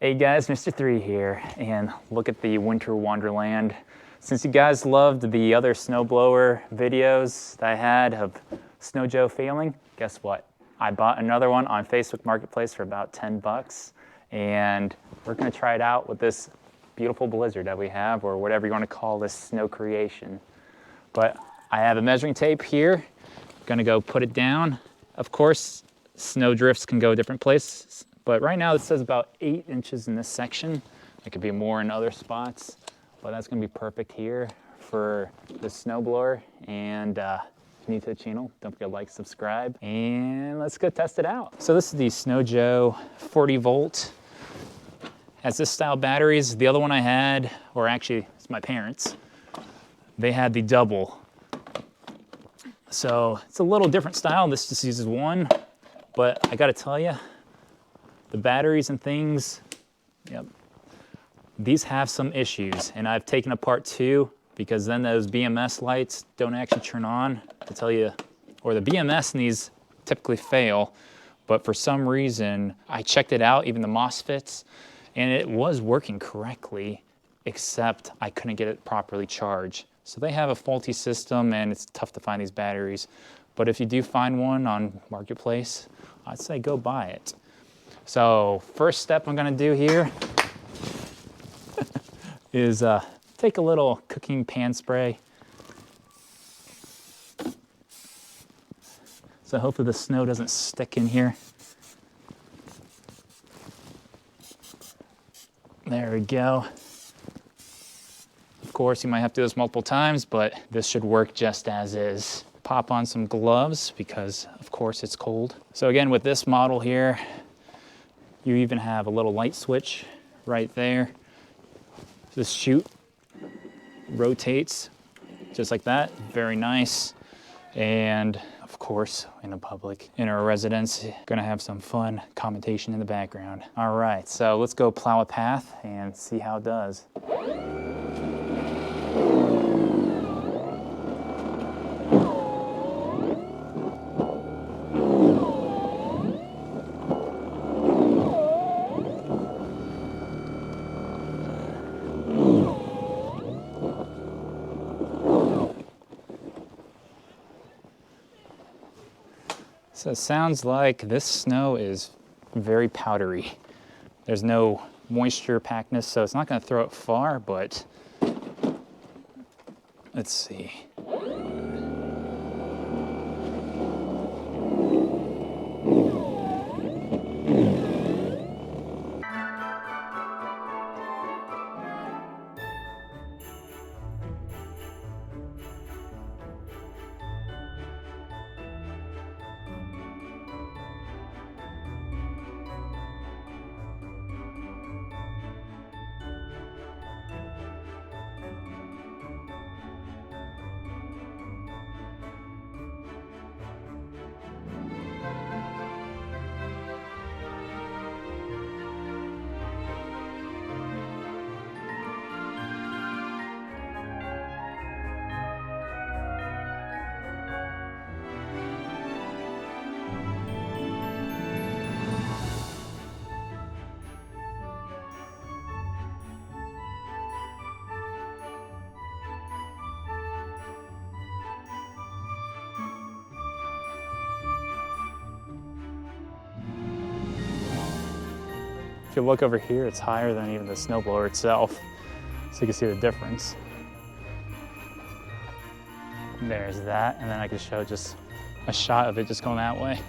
Hey guys, Mr.III here, and look at the winter wonderland. Since you guys loved the other snowblower videos that I had of Snow Joe failing, guess what? I bought another one on Facebook Marketplace for about 10 bucks, and we're gonna try it out with this beautiful blizzard that we have, or whatever you wanna call this snow creation. But I have a measuring tape here, gonna go put it down. Of course, snow drifts can go different places. But right now it says about 8 inches in this section. It could be more in other spots, but that's gonna be perfect here for the snowblower. And if you're new to the channel, don't forget to like, subscribe, and let's go test it out. So this is the Snow Joe 40 volt. Has this style batteries. The other one I had, or actually it's my parents', they had the double. So it's a little different style. This just uses one, but I gotta tell you, the batteries and things, yep, these have some issues, and I've taken apart two because then those BMS lights don't actually turn on to tell you, or the BMS in these typically fail, but for some reason, I checked it out, even the MOSFETs, and it was working correctly, except I couldn't get it properly charged. So they have a faulty system, and it's tough to find these batteries. But if you do find one on Marketplace, I'd say go buy it. So first step I'm gonna do here is take a little cooking pan spray. So hopefully the snow doesn't stick in here. There we go. Of course, you might have to do this multiple times, but this should work just as is. Pop on some gloves because of course it's cold. So again, with this model here, you even have a little light switch right there. This chute rotates just like that, very nice. And of course, in a public, in our residence, gonna have some fun commentation in the background. All right, so let's go plow a path and see how it does. So it sounds like this snow is very powdery. There's no moisture packedness, so it's not gonna throw it far, but let's see. If you look over here, it's higher than even the snowblower itself, so you can see the difference. There's that, and then I can show just a shot of it just going that way.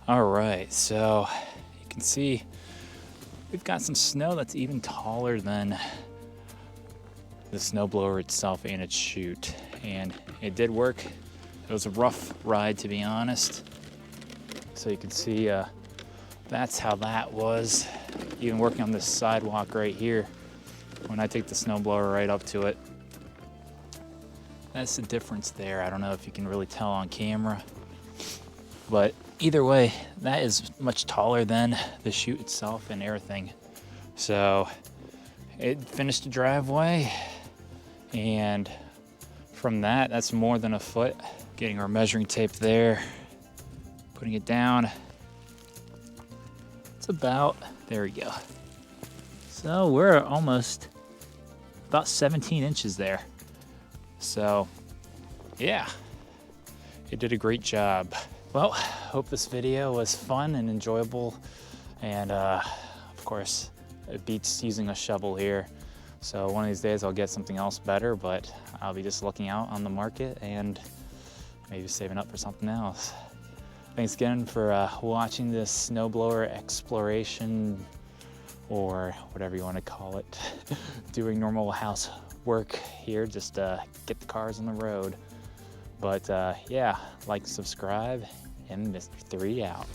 All right, so you can see we've got some snow that's even taller than the snowblower itself and its chute, and it did work. It was a rough ride, to be honest. So you can see that's how that was. Even working on this sidewalk right here, when I take the snowblower right up to it. That's the difference there. I don't know if you can really tell on camera, but either way, that is much taller than the chute itself and everything. So it finished the driveway, and from that, that's more than a foot. Getting our measuring tape there, putting it down. It's about, there we go. So we're almost about 17 inches there. So yeah, it did a great job. Well, hope this video was fun and enjoyable. And of course, it beats using a shovel here. So one of these days I'll get something else better, but I'll be just looking out on the market and maybe saving up for something else. Thanks again for watching this snowblower exploration, or whatever you want to call it. Doing normal housework here, just get the cars on the road. But yeah, like, subscribe, and Mr.III out.